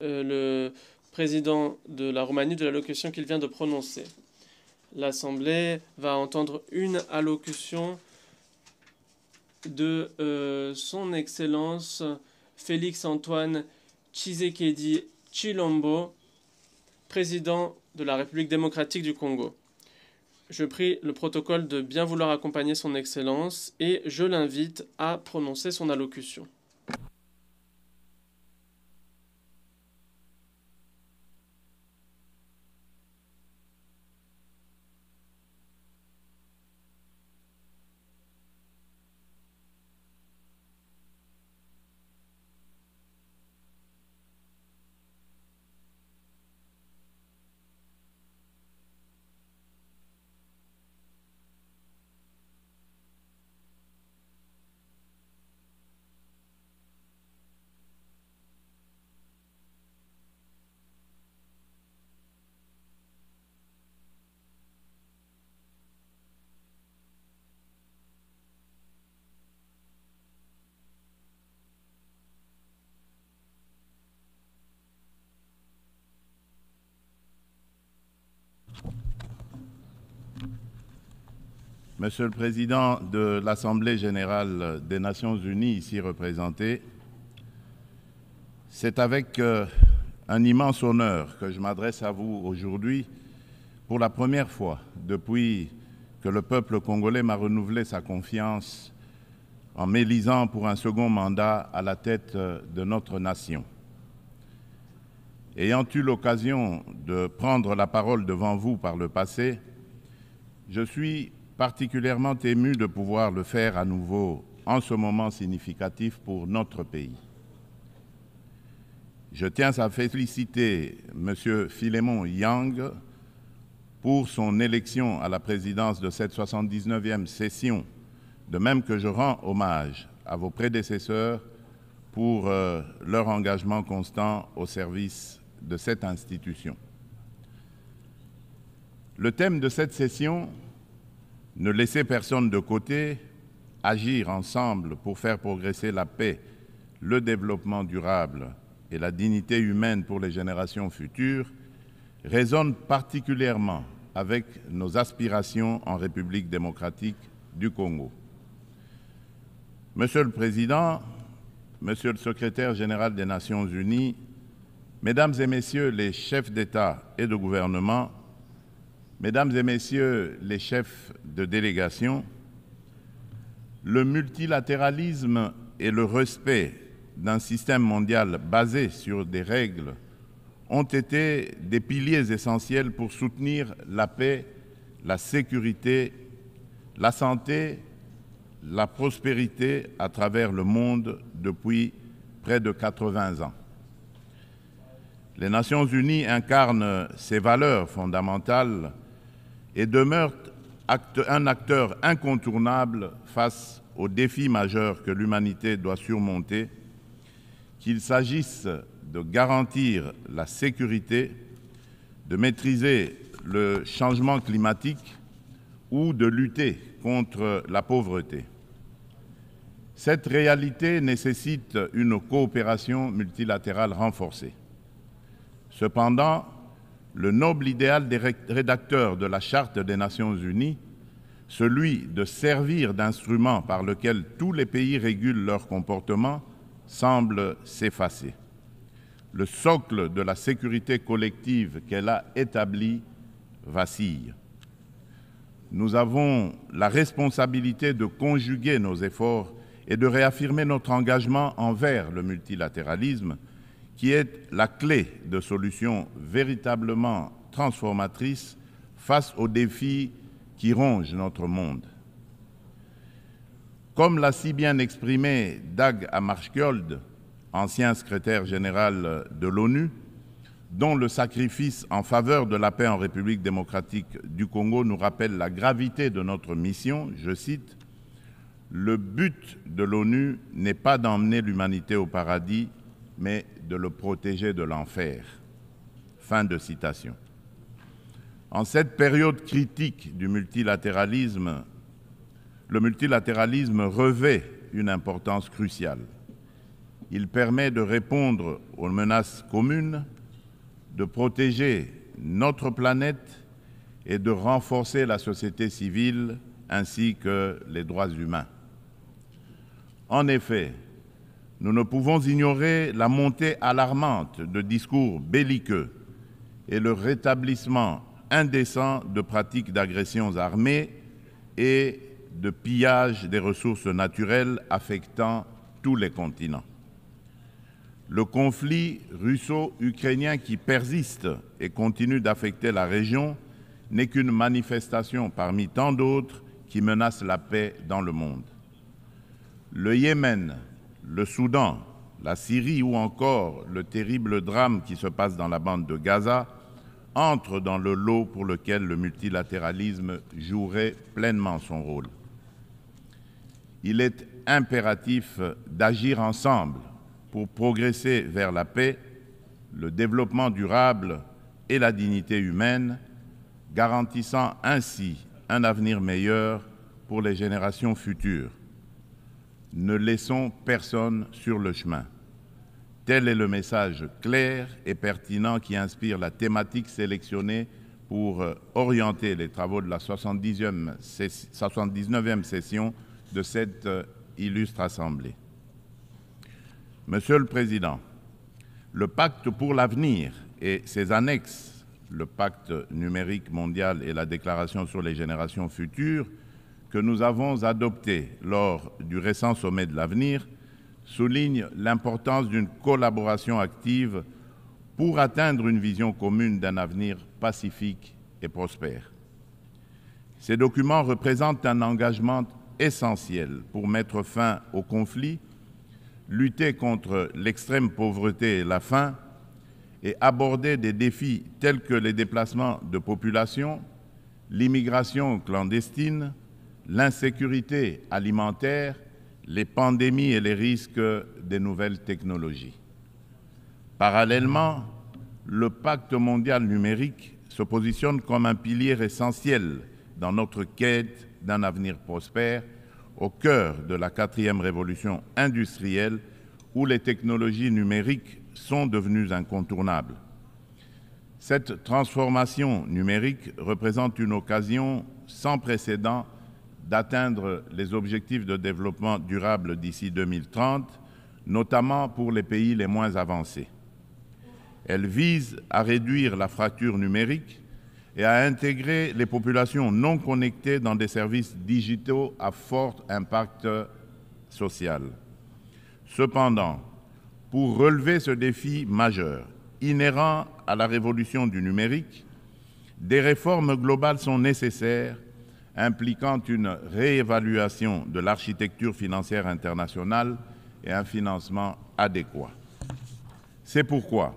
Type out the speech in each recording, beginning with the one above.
le président de la Roumanie de l'allocution qu'il vient de prononcer. L'Assemblée va entendre une allocution de son Excellence Félix Antoine Tshisekedi Tshilombo, président de la République démocratique du Congo. Je prie le protocole de bien vouloir accompagner son Excellence et je l'invite à prononcer son allocution. Monsieur le Président de l'Assemblée générale des Nations unies, ici représenté, c'est avec un immense honneur que je m'adresse à vous aujourd'hui pour la première fois depuis que le peuple congolais m'a renouvelé sa confiance en m'élisant pour un second mandat à la tête de notre nation. Ayant eu l'occasion de prendre la parole devant vous par le passé, je suis particulièrement ému de pouvoir le faire à nouveau en ce moment significatif pour notre pays. Je tiens à féliciter M. Philémon Yang pour son élection à la présidence de cette 79e session, de même que je rends hommage à vos prédécesseurs pour leur engagement constant au service de cette institution. Le thème de cette session, ne laisser personne de côté, agir ensemble pour faire progresser la paix, le développement durable et la dignité humaine pour les générations futures, résonne particulièrement avec nos aspirations en République démocratique du Congo. Monsieur le Président, Monsieur le Secrétaire général des Nations unies, Mesdames et Messieurs les chefs d'État et de gouvernement, Mesdames et Messieurs les chefs de délégation, le multilatéralisme et le respect d'un système mondial basé sur des règles ont été des piliers essentiels pour soutenir la paix, la sécurité, la santé, la prospérité à travers le monde depuis près de 80 ans. Les Nations unies incarnent ces valeurs fondamentales et demeure un acteur incontournable face aux défis majeurs que l'humanité doit surmonter, qu'il s'agisse de garantir la sécurité, de maîtriser le changement climatique ou de lutter contre la pauvreté. Cette réalité nécessite une coopération multilatérale renforcée. Cependant, le noble idéal des rédacteurs de la Charte des Nations unies, celui de servir d'instrument par lequel tous les pays régulent leur comportement, semble s'effacer. Le socle de la sécurité collective qu'elle a établi vacille. Nous avons la responsabilité de conjuguer nos efforts et de réaffirmer notre engagement envers le multilatéralisme, qui est la clé de solutions véritablement transformatrices face aux défis qui rongent notre monde. Comme l'a si bien exprimé Dag Hammarskjöld, ancien secrétaire général de l'ONU, dont le sacrifice en faveur de la paix en République démocratique du Congo nous rappelle la gravité de notre mission, je cite, « Le but de l'ONU n'est pas d'emmener l'humanité au paradis, mais de le protéger de l'enfer. » Fin de citation. En cette période critique du multilatéralisme, le multilatéralisme revêt une importance cruciale. Il permet de répondre aux menaces communes, de protéger notre planète et de renforcer la société civile ainsi que les droits humains. En effet, nous ne pouvons ignorer la montée alarmante de discours belliqueux et le rétablissement indécent de pratiques d'agressions armées et de pillage des ressources naturelles affectant tous les continents. Le conflit russo-ukrainien qui persiste et continue d'affecter la région n'est qu'une manifestation parmi tant d'autres qui menacent la paix dans le monde. Le Yémen, le Soudan, la Syrie ou encore le terrible drame qui se passe dans la bande de Gaza entrent dans le lot pour lequel le multilatéralisme jouerait pleinement son rôle. Il est impératif d'agir ensemble pour progresser vers la paix, le développement durable et la dignité humaine, garantissant ainsi un avenir meilleur pour les générations futures. Ne laissons personne sur le chemin. Tel est le message clair et pertinent qui inspire la thématique sélectionnée pour orienter les travaux de la 79e session de cette illustre Assemblée. Monsieur le Président, le Pacte pour l'avenir et ses annexes, le Pacte numérique mondial et la Déclaration sur les générations futures, que nous avons adopté lors du récent sommet de l'avenir, souligne l'importance d'une collaboration active pour atteindre une vision commune d'un avenir pacifique et prospère. Ces documents représentent un engagement essentiel pour mettre fin au conflit, lutter contre l'extrême pauvreté et la faim et aborder des défis tels que les déplacements de population, l'immigration clandestine, l'insécurité alimentaire, les pandémies et les risques des nouvelles technologies. Parallèlement, le Pacte mondial numérique se positionne comme un pilier essentiel dans notre quête d'un avenir prospère au cœur de la 4e révolution industrielle où les technologies numériques sont devenues incontournables. Cette transformation numérique représente une occasion sans précédent d'atteindre les objectifs de développement durable d'ici 2030, notamment pour les pays les moins avancés. Elle vise à réduire la fracture numérique et à intégrer les populations non connectées dans des services digitaux à fort impact social. Cependant, pour relever ce défi majeur, inhérent à la révolution du numérique, des réformes globales sont nécessaires, impliquant une réévaluation de l'architecture financière internationale et un financement adéquat. C'est pourquoi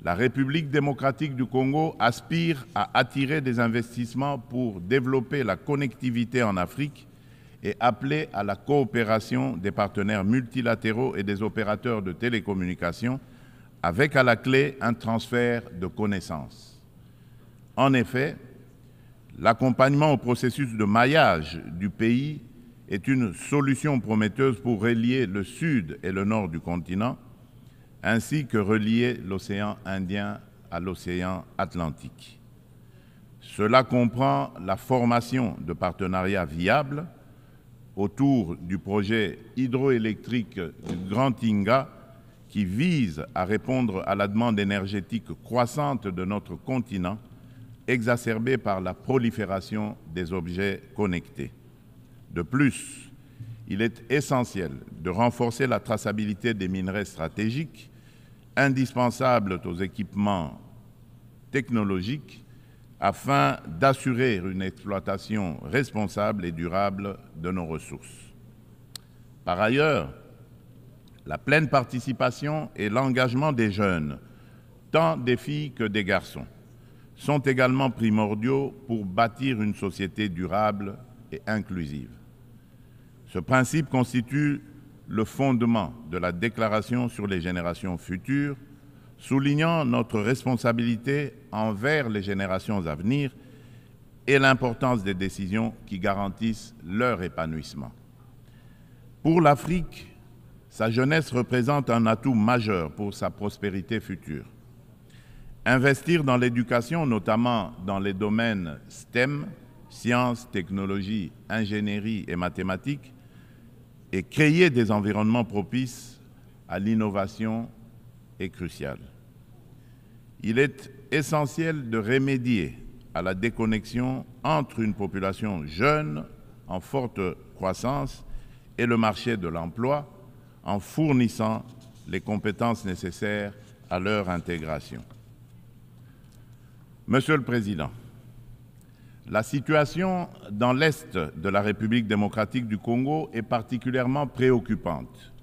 la République démocratique du Congo aspire à attirer des investissements pour développer la connectivité en Afrique et appeler à la coopération des partenaires multilatéraux et des opérateurs de télécommunications, avec à la clé un transfert de connaissances. En effet, l'accompagnement au processus de maillage du pays est une solution prometteuse pour relier le sud et le nord du continent, ainsi que relier l'océan Indien à l'océan Atlantique. Cela comprend la formation de partenariats viables autour du projet hydroélectrique du Grand Inga qui vise à répondre à la demande énergétique croissante de notre continent, exacerbée par la prolifération des objets connectés. De plus, il est essentiel de renforcer la traçabilité des minerais stratégiques, indispensables aux équipements technologiques, afin d'assurer une exploitation responsable et durable de nos ressources. Par ailleurs, la pleine participation et l'engagement des jeunes, tant des filles que des garçons, sont également primordiaux pour bâtir une société durable et inclusive. Ce principe constitue le fondement de la Déclaration sur les générations futures, soulignant notre responsabilité envers les générations à venir et l'importance des décisions qui garantissent leur épanouissement. Pour l'Afrique, Sa jeunesse représente un atout majeur pour sa prospérité future. Investir dans l'éducation, notamment dans les domaines STEM, sciences, technologies, ingénierie et mathématiques, et créer des environnements propices à l'innovation est crucial. Il est essentiel de remédier à la déconnexion entre une population jeune en forte croissance et le marché de l'emploi en fournissant les compétences nécessaires à leur intégration. Monsieur le Président, la situation dans l'Est de la République démocratique du Congo est particulièrement préoccupante.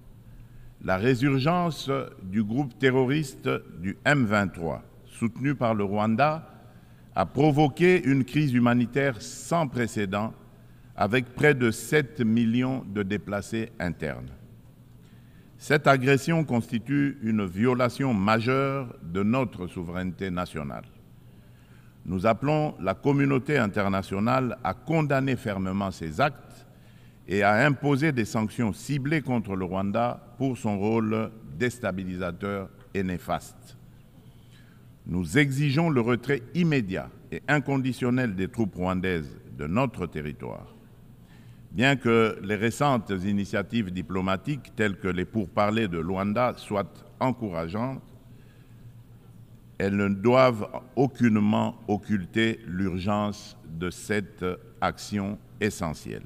La résurgence du groupe terroriste du M23, soutenu par le Rwanda, a provoqué une crise humanitaire sans précédent avec près de 7 millions de déplacés internes. Cette agression constitue une violation majeure de notre souveraineté nationale. Nous appelons la communauté internationale à condamner fermement ces actes et à imposer des sanctions ciblées contre le Rwanda pour son rôle déstabilisateur et néfaste. Nous exigeons le retrait immédiat et inconditionnel des troupes rwandaises de notre territoire. Bien que les récentes initiatives diplomatiques, telles que les pourparlers de Luanda, soient encourageantes, elles ne doivent aucunement occulter l'urgence de cette action essentielle.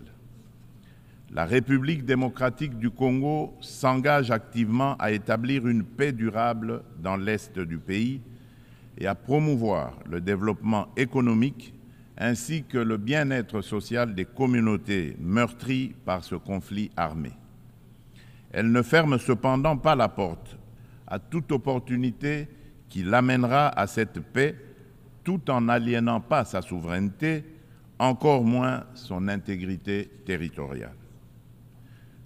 La République démocratique du Congo s'engage activement à établir une paix durable dans l'Est du pays et à promouvoir le développement économique ainsi que le bien-être social des communautés meurtries par ce conflit armé. Elle ne ferme cependant pas la porte à toute opportunité qui l'amènera à cette paix tout en n'aliénant pas sa souveraineté, encore moins son intégrité territoriale.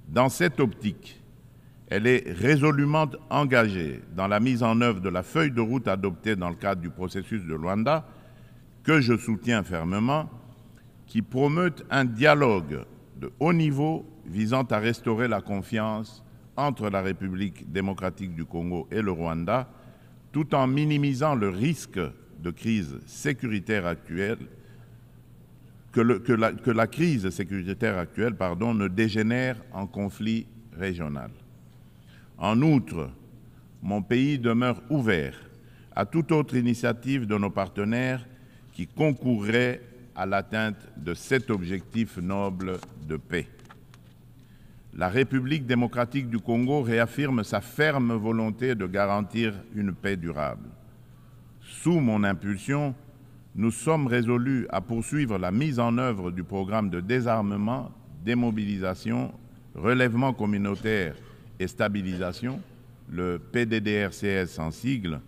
Dans cette optique, elle est résolument engagée dans la mise en œuvre de la feuille de route adoptée dans le cadre du processus de Luanda, que je soutiens fermement, qui promeut un dialogue de haut niveau visant à restaurer la confiance entre la République démocratique du Congo et le Rwanda, tout en minimisant le risque de crise sécuritaire actuelle, que la crise sécuritaire actuelle ne dégénère en conflit régional. En outre, mon pays demeure ouvert à toute autre initiative de nos partenaires qui concourrait à l'atteinte de cet objectif noble de paix. La République démocratique du Congo réaffirme sa ferme volonté de garantir une paix durable. Sous mon impulsion, nous sommes résolus à poursuivre la mise en œuvre du programme de désarmement, démobilisation, relèvement communautaire et stabilisation, le PDDRCS en sigle,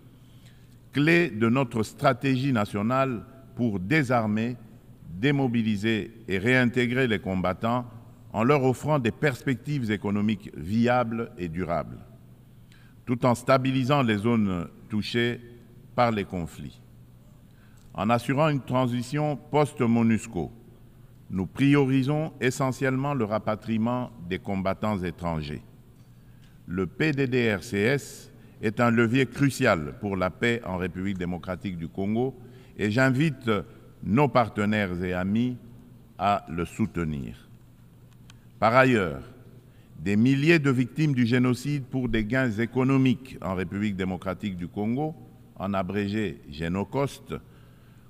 clé de notre stratégie nationale pour désarmer, démobiliser et réintégrer les combattants en leur offrant des perspectives économiques viables et durables, tout en stabilisant les zones touchées par les conflits. En assurant une transition post-MONUSCO, nous priorisons essentiellement le rapatriement des combattants étrangers. Le PDDRCS est un levier crucial pour la paix en République démocratique du Congo et j'invite nos partenaires et amis à le soutenir. Par ailleurs, des milliers de victimes du génocide pour des gains économiques en République démocratique du Congo, en abrégé Génocost,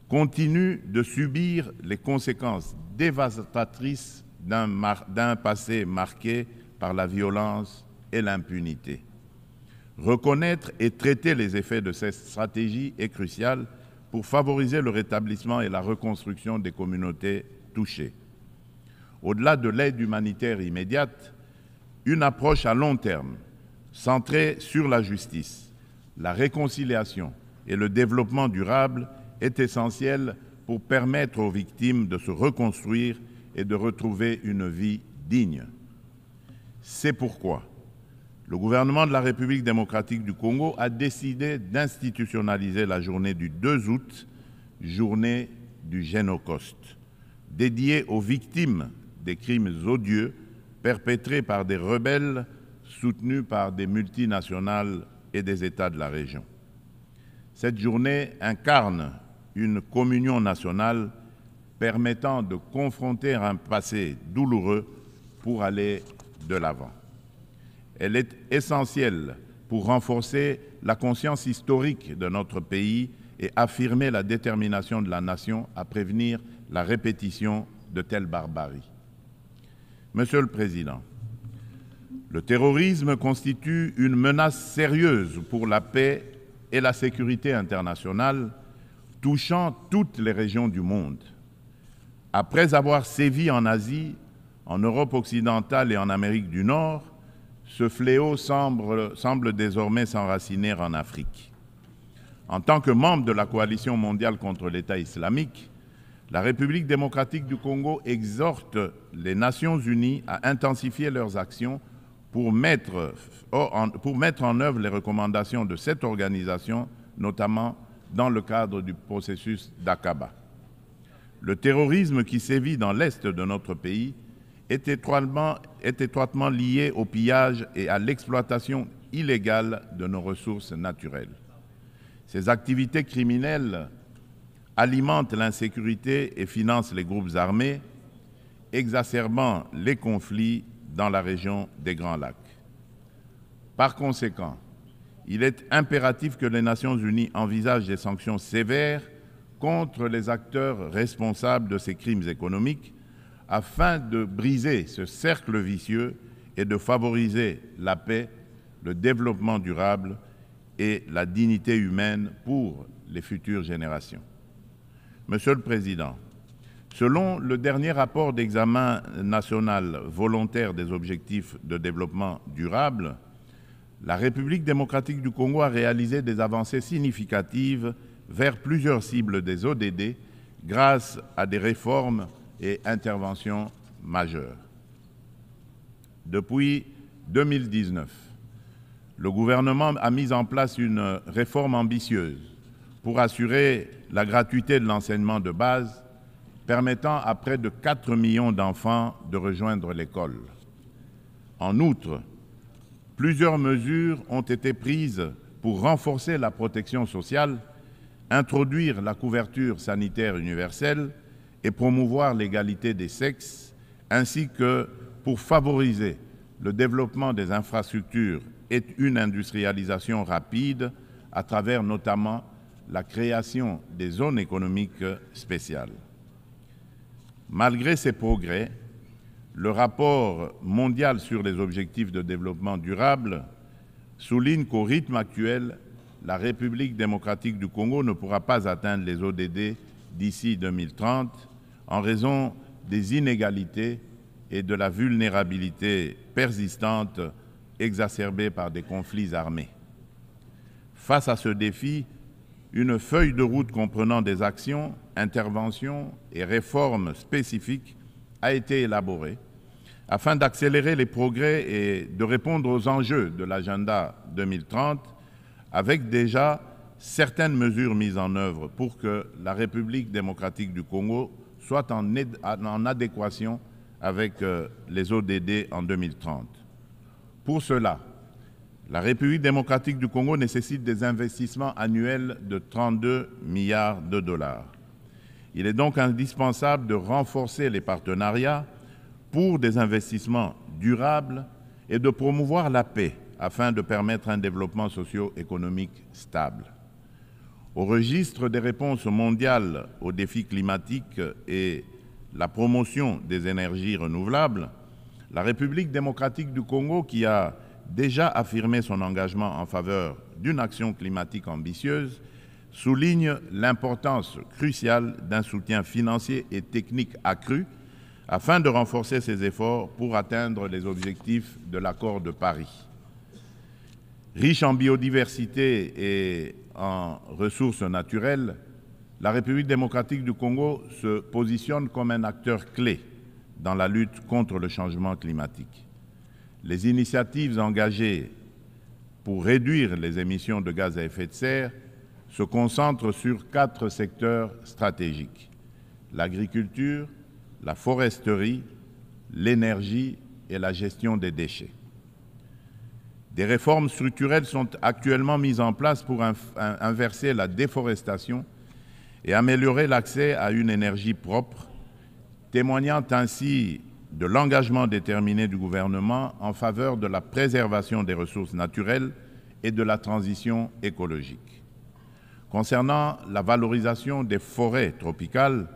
continuent de subir les conséquences dévastatrices d'un passé marqué par la violence et l'impunité. Reconnaître et traiter les effets de cette stratégie est crucial pour favoriser le rétablissement et la reconstruction des communautés touchées. Au-delà de l'aide humanitaire immédiate, une approche à long terme, centrée sur la justice, la réconciliation et le développement durable est essentielle pour permettre aux victimes de se reconstruire et de retrouver une vie digne. C'est pourquoi le gouvernement de la République démocratique du Congo a décidé d'institutionnaliser la journée du 2 août, journée du Génocost, dédiée aux victimes des crimes odieux perpétrés par des rebelles soutenue par des multinationales et des États de la région. Cette journée incarne une communion nationale permettant de confronter un passé douloureux pour aller de l'avant. Elle est essentielle pour renforcer la conscience historique de notre pays et affirmer la détermination de la nation à prévenir la répétition de telles barbaries. Monsieur le Président, le terrorisme constitue une menace sérieuse pour la paix et la sécurité internationale, touchant toutes les régions du monde. Après avoir sévi en Asie, en Europe occidentale et en Amérique du Nord, ce fléau semble désormais s'enraciner en Afrique. En tant que membre de la coalition mondiale contre l'État islamique, la République démocratique du Congo exhorte les Nations unies à intensifier leurs actions pour mettre en œuvre les recommandations de cette organisation, notamment dans le cadre du processus d'Aqaba. Le terrorisme qui sévit dans l'est de notre pays est étroitement lié au pillage et à l'exploitation illégale de nos ressources naturelles. Ces activités criminelles alimentent l'insécurité et financent les groupes armés, exacerbant les conflits dans la région des Grands Lacs. Par conséquent, il est impératif que les Nations unies envisagent des sanctions sévères contre les acteurs responsables de ces crimes économiques afin de briser ce cercle vicieux et de favoriser la paix, le développement durable et la dignité humaine pour les futures générations. Monsieur le Président, selon le dernier rapport d'examen national volontaire des objectifs de développement durable, la République démocratique du Congo a réalisé des avancées significatives vers plusieurs cibles des ODD grâce à des réformes et interventions majeures. Depuis 2019, le gouvernement a mis en place une réforme ambitieuse pour assurer la gratuité de l'enseignement de base, permettant à près de 4 millions d'enfants de rejoindre l'école. En outre, plusieurs mesures ont été prises pour renforcer la protection sociale, introduire la couverture sanitaire universelle et promouvoir l'égalité des sexes, ainsi que pour favoriser le développement des infrastructures et une industrialisation rapide à travers notamment la création des zones économiques spéciales. Malgré ces progrès, le rapport mondial sur les objectifs de développement durable souligne qu'au rythme actuel, la République démocratique du Congo ne pourra pas atteindre les ODD d'ici 2030 en raison des inégalités et de la vulnérabilité persistante exacerbée par des conflits armés. Face à ce défi, une feuille de route comprenant des actions, interventions et réformes spécifiques a été élaborée afin d'accélérer les progrès et de répondre aux enjeux de l'agenda 2030 avec déjà certaines mesures mises en œuvre pour que la République démocratique du Congo soit en adéquation avec les ODD en 2030. Pour cela, la République démocratique du Congo nécessite des investissements annuels de 32 milliards de dollars. Il est donc indispensable de renforcer les partenariats pour des investissements durables et de promouvoir la paix afin de permettre un développement socio-économique stable. Au registre des réponses mondiales aux défis climatiques et la promotion des énergies renouvelables, la République démocratique du Congo, qui a déjà affirmé son engagement en faveur d'une action climatique ambitieuse, souligne l'importance cruciale d'un soutien financier et technique accru afin de renforcer ses efforts pour atteindre les objectifs de l'accord de Paris. Riche en biodiversité et en ressources naturelles, la République démocratique du Congo se positionne comme un acteur clé dans la lutte contre le changement climatique. Les initiatives engagées pour réduire les émissions de gaz à effet de serre se concentrent sur 4 secteurs stratégiques: l'agriculture, la foresterie, l'énergie et la gestion des déchets. Des réformes structurelles sont actuellement mises en place pour inverser la déforestation et améliorer l'accès à une énergie propre, témoignant ainsi de l'engagement déterminé du gouvernement en faveur de la préservation des ressources naturelles et de la transition écologique. Concernant la valorisation des forêts tropicales,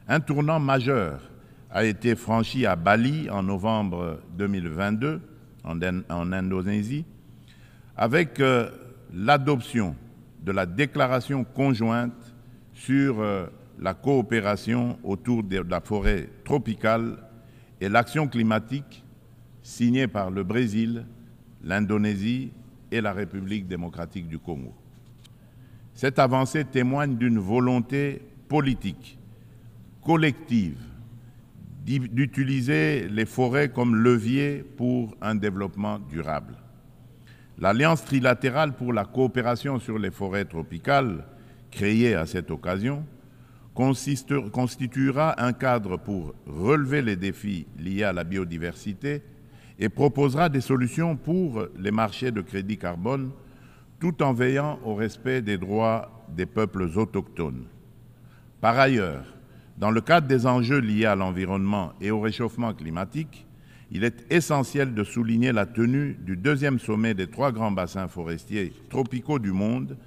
un tournant majeur a été franchi à Bali en novembre 2022, en Indonésie, avec l'adoption de la déclaration conjointe sur la coopération autour de la forêt tropicale et l'action climatique signée par le Brésil, l'Indonésie et la République démocratique du Congo. Cette avancée témoigne d'une volonté politique collective d'utiliser les forêts comme levier pour un développement durable. L'Alliance trilatérale pour la coopération sur les forêts tropicales, créée à cette occasion, constituera un cadre pour relever les défis liés à la biodiversité et proposera des solutions pour les marchés de crédit carbone, tout en veillant au respect des droits des peuples autochtones. Par ailleurs, dans le cadre des enjeux liés à l'environnement et au réchauffement climatique, il est essentiel de souligner la tenue du deuxième sommet des 3 grands bassins forestiers tropicaux du monde,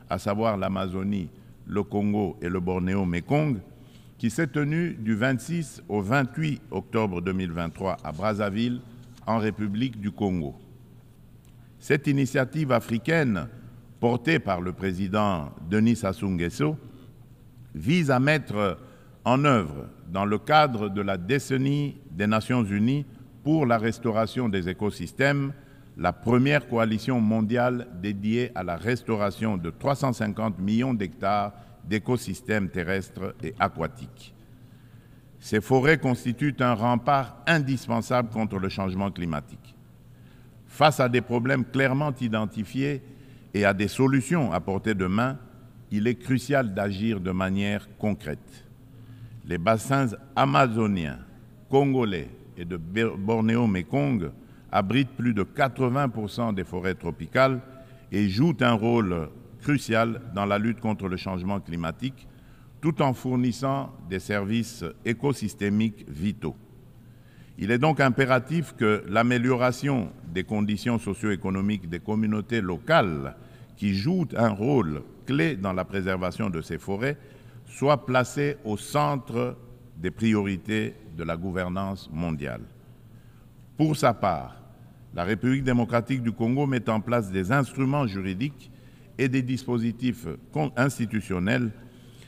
à savoir l'Amazonie, le Congo et le Bornéo-Mékong, qui s'est tenu du 26 au 28 octobre 2023 à Brazzaville, en République du Congo. Cette initiative africaine, portée par le président Denis Sassou Nguesso, vise à mettre en œuvre, dans le cadre de la décennie des Nations Unies pour la restauration des écosystèmes, la première coalition mondiale dédiée à la restauration de 350 millions d'hectares d'écosystèmes terrestres et aquatiques. Ces forêts constituent un rempart indispensable contre le changement climatique. Face à des problèmes clairement identifiés et à des solutions à portée de main, il est crucial d'agir de manière concrète. Les bassins amazoniens, congolais et de Bornéo-Mékong abritent plus de 80% des forêts tropicales et jouent un rôle crucial dans la lutte contre le changement climatique, tout en fournissant des services écosystémiques vitaux. Il est donc impératif que l'amélioration des conditions socio-économiques des communautés locales qui jouent un rôle clé dans la préservation de ces forêts soit placée au centre des priorités de la gouvernance mondiale. Pour sa part, la République démocratique du Congo met en place des instruments juridiques et des dispositifs institutionnels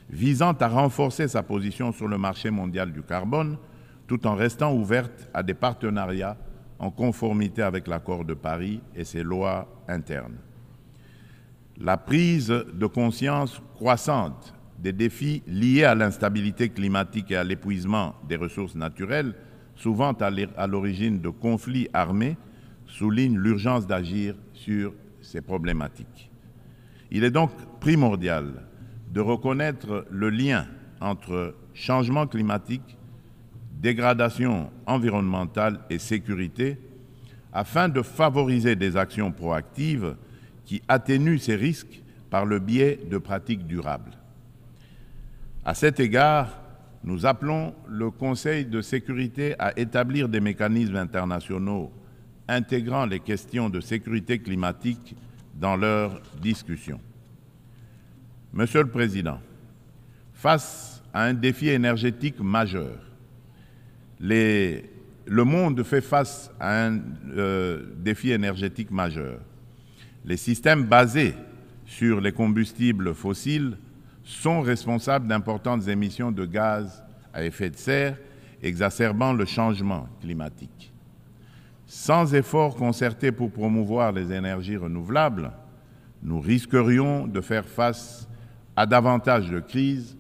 visant à renforcer sa position sur le marché mondial du carbone, tout en restant ouverte à des partenariats en conformité avec l'accord de Paris et ses lois internes. La prise de conscience croissante des défis liés à l'instabilité climatique et à l'épuisement des ressources naturelles, souvent à l'origine de conflits armés, souligne l'urgence d'agir sur ces problématiques. Il est donc primordial de reconnaître le lien entre changement climatique, dégradation environnementale et sécurité, afin de favoriser des actions proactives qui atténuent ces risques par le biais de pratiques durables. À cet égard, nous appelons le Conseil de sécurité à établir des mécanismes internationaux intégrant les questions de sécurité climatique dans leurs discussions. Monsieur le Président, face à un défi énergétique majeur, le monde fait face à un défi énergétique majeur. Les systèmes basés sur les combustibles fossiles sont responsables d'importantes émissions de gaz à effet de serre, exacerbant le changement climatique. Sans efforts concertés pour promouvoir les énergies renouvelables, nous risquerions de faire face à davantage de crises,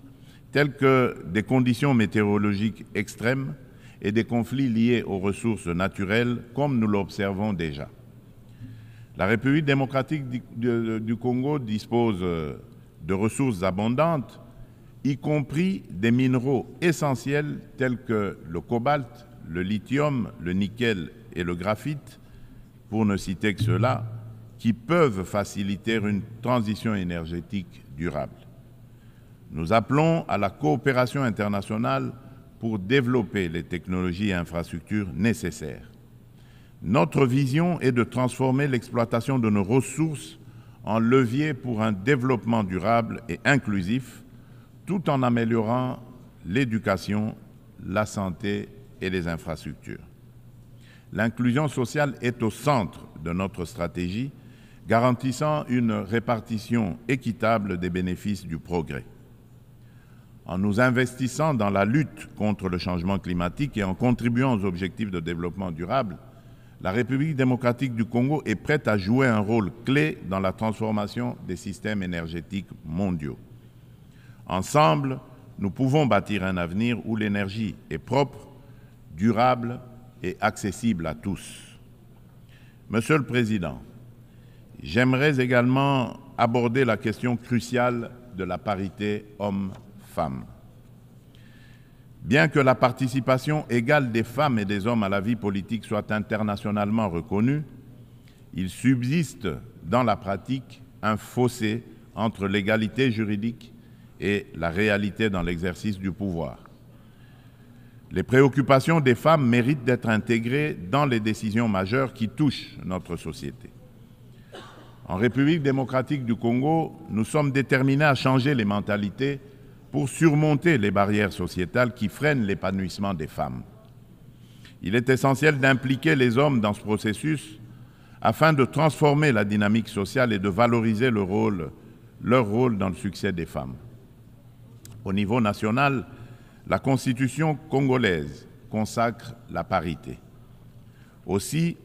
telles que des conditions météorologiques extrêmes et des conflits liés aux ressources naturelles, comme nous l'observons déjà. La République démocratique du Congo dispose de ressources abondantes, y compris des minéraux essentiels tels que le cobalt, le lithium, le nickel et le graphite, pour ne citer que ceux-là, qui peuvent faciliter une transition énergétique durable. Nous appelons à la coopération internationale pour développer les technologies et infrastructures nécessaires. Notre vision est de transformer l'exploitation de nos ressources en levier pour un développement durable et inclusif, tout en améliorant l'éducation, la santé et les infrastructures. L'inclusion sociale est au centre de notre stratégie, garantissant une répartition équitable des bénéfices du progrès. En nous investissant dans la lutte contre le changement climatique et en contribuant aux objectifs de développement durable, la République démocratique du Congo est prête à jouer un rôle clé dans la transformation des systèmes énergétiques mondiaux. Ensemble, nous pouvons bâtir un avenir où l'énergie est propre, durable et accessible à tous. Monsieur le Président, j'aimerais également aborder la question cruciale de la parité hommes-femmes. Bien que la participation égale des femmes et des hommes à la vie politique soit internationalement reconnue, il subsiste dans la pratique un fossé entre l'égalité juridique et la réalité dans l'exercice du pouvoir. Les préoccupations des femmes méritent d'être intégrées dans les décisions majeures qui touchent notre société. En République démocratique du Congo, nous sommes déterminés à changer les mentalités pour surmonter les barrières sociétales qui freinent l'épanouissement des femmes. Il est essentiel d'impliquer les hommes dans ce processus afin de transformer la dynamique sociale et de valoriser leur rôle dans le succès des femmes. Au niveau national, la Constitution congolaise consacre la parité. Aussi,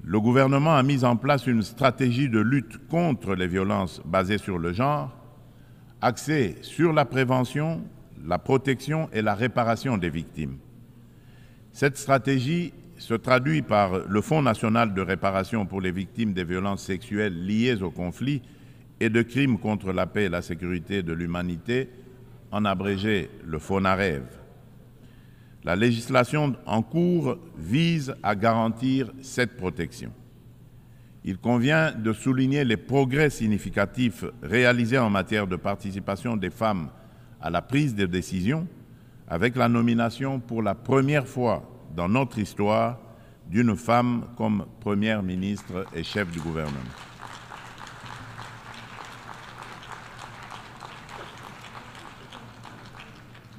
le gouvernement a mis en place une stratégie de lutte contre les violences basées sur le genre, axée sur la prévention, la protection et la réparation des victimes. Cette stratégie se traduit par le Fonds national de réparation pour les victimes des violences sexuelles liées au conflit et de crimes contre la paix et la sécurité de l'humanité, en abrégé le FONAREV. La législation en cours vise à garantir cette protection. Il convient de souligner les progrès significatifs réalisés en matière de participation des femmes à la prise de décision, avec la nomination pour la première fois dans notre histoire d'une femme comme Première ministre et chef du gouvernement.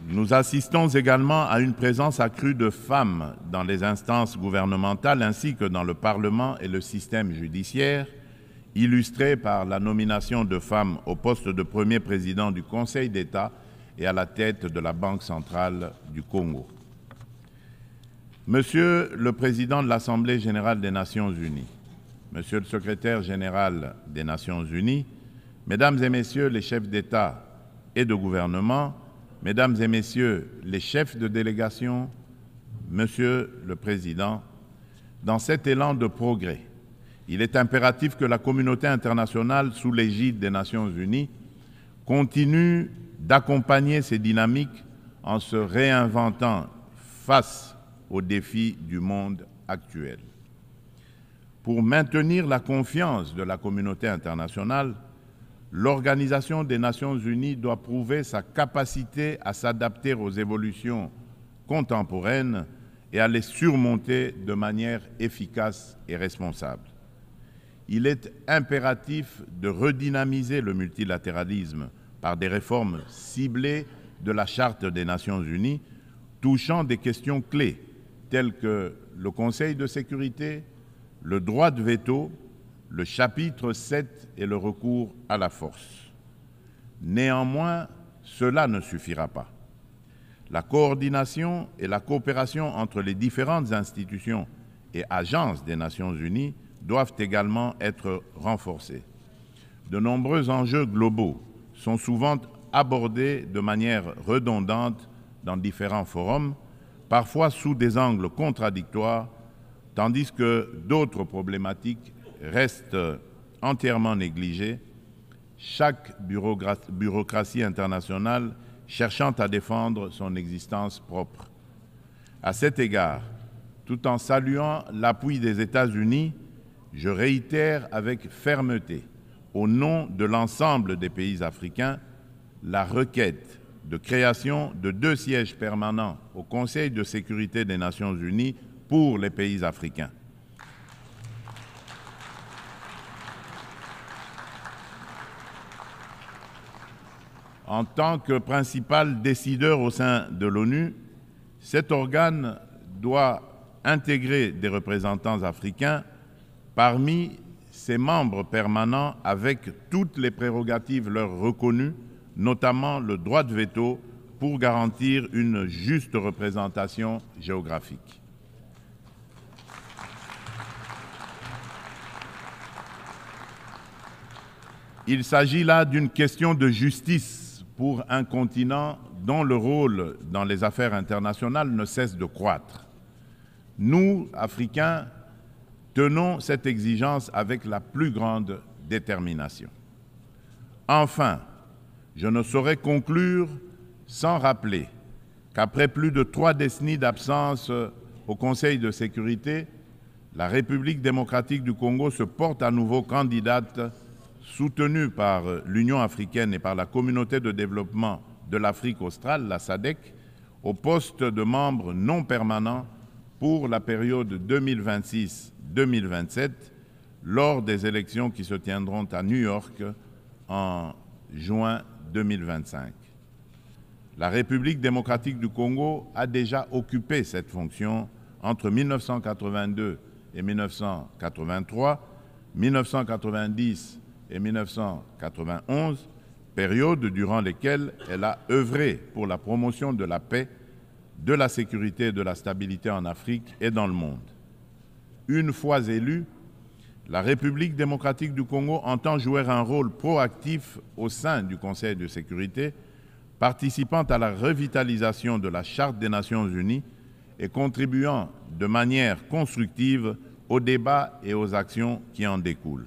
Nous assistons également à une présence accrue de femmes dans les instances gouvernementales ainsi que dans le Parlement et le système judiciaire, illustrée par la nomination de femmes au poste de premier président du Conseil d'État et à la tête de la Banque centrale du Congo. Monsieur le Président de l'Assemblée générale des Nations unies, Monsieur le Secrétaire général des Nations unies, Mesdames et Messieurs les chefs d'État et de gouvernement, Mesdames et Messieurs les chefs de délégation, Monsieur le Président, dans cet élan de progrès, il est impératif que la communauté internationale, sous l'égide des Nations unies, continue d'accompagner ces dynamiques en se réinventant face aux défis du monde actuel. Pour maintenir la confiance de la communauté internationale, l'Organisation des Nations unies doit prouver sa capacité à s'adapter aux évolutions contemporaines et à les surmonter de manière efficace et responsable. Il est impératif de redynamiser le multilatéralisme par des réformes ciblées de la Charte des Nations unies, touchant des questions clés telles que le Conseil de sécurité, le droit de veto, le chapitre 7 et le recours à la force. Néanmoins, cela ne suffira pas. La coordination et la coopération entre les différentes institutions et agences des Nations unies doivent également être renforcées. De nombreux enjeux globaux sont souvent abordés de manière redondante dans différents forums, parfois sous des angles contradictoires, tandis que d'autres problématiques restent entièrement négligées, chaque bureaucratie internationale cherchant à défendre son existence propre. À cet égard, tout en saluant l'appui des États-Unis, je réitère avec fermeté, au nom de l'ensemble des pays africains, la requête de création de 2 sièges permanents au Conseil de sécurité des Nations unies pour les pays africains. En tant que principal décideur au sein de l'ONU, cet organe doit intégrer des représentants africains parmi ses membres permanents avec toutes les prérogatives leur reconnues, notamment le droit de veto pour garantir une juste représentation géographique. Il s'agit là d'une question de justice pour un continent dont le rôle dans les affaires internationales ne cesse de croître. Nous, Africains, tenons cette exigence avec la plus grande détermination. Enfin, je ne saurais conclure sans rappeler qu'après plus de 3 décennies d'absence au Conseil de sécurité, la République démocratique du Congo se porte à nouveau candidate, soutenue par l'Union africaine et par la Communauté de développement de l'Afrique australe, la SADC, au poste de membre non permanent pour la période 2026-2027, lors des élections qui se tiendront à New York en juin 2025. La République démocratique du Congo a déjà occupé cette fonction entre 1982 et 1983, 1990 et 1991, période durant lesquelles elle a œuvré pour la promotion de la paix, de la sécurité et de la stabilité en Afrique et dans le monde. Une fois élue, la République démocratique du Congo entend jouer un rôle proactif au sein du Conseil de sécurité, participant à la revitalisation de la Charte des Nations unies et contribuant de manière constructive aux débats et aux actions qui en découlent.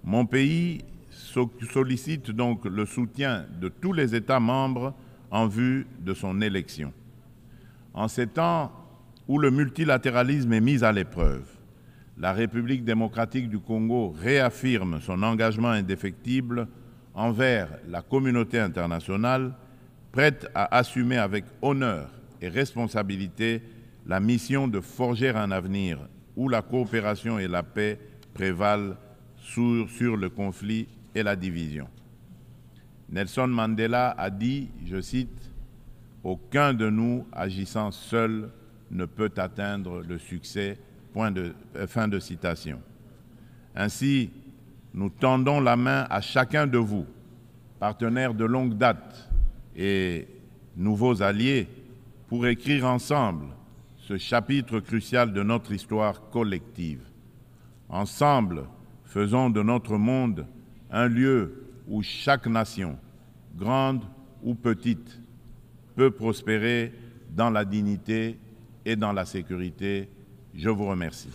Mon pays sollicite donc le soutien de tous les États membres en vue de son élection. En ces temps où le multilatéralisme est mis à l'épreuve, la République démocratique du Congo réaffirme son engagement indéfectible envers la communauté internationale, prête à assumer avec honneur et responsabilité la mission de forger un avenir où la coopération et la paix prévalent sur le conflit et la division. Nelson Mandela a dit, je cite, « Aucun de nous agissant seul ne peut atteindre le succès ». Fin de citation. Ainsi, nous tendons la main à chacun de vous, partenaires de longue date et nouveaux alliés, pour écrire ensemble ce chapitre crucial de notre histoire collective. Ensemble, faisons de notre monde un lieu où chaque nation, grande ou petite, peut prospérer dans la dignité et dans la sécurité. Je vous remercie.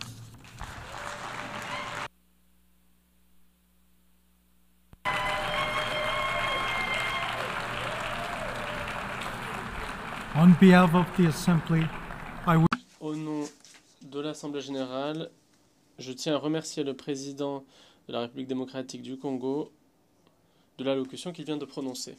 On behalf of the Assembly, Au nom de l'Assemblée générale, je tiens à remercier le président de la République démocratique du Congo de l'allocution qu'il vient de prononcer.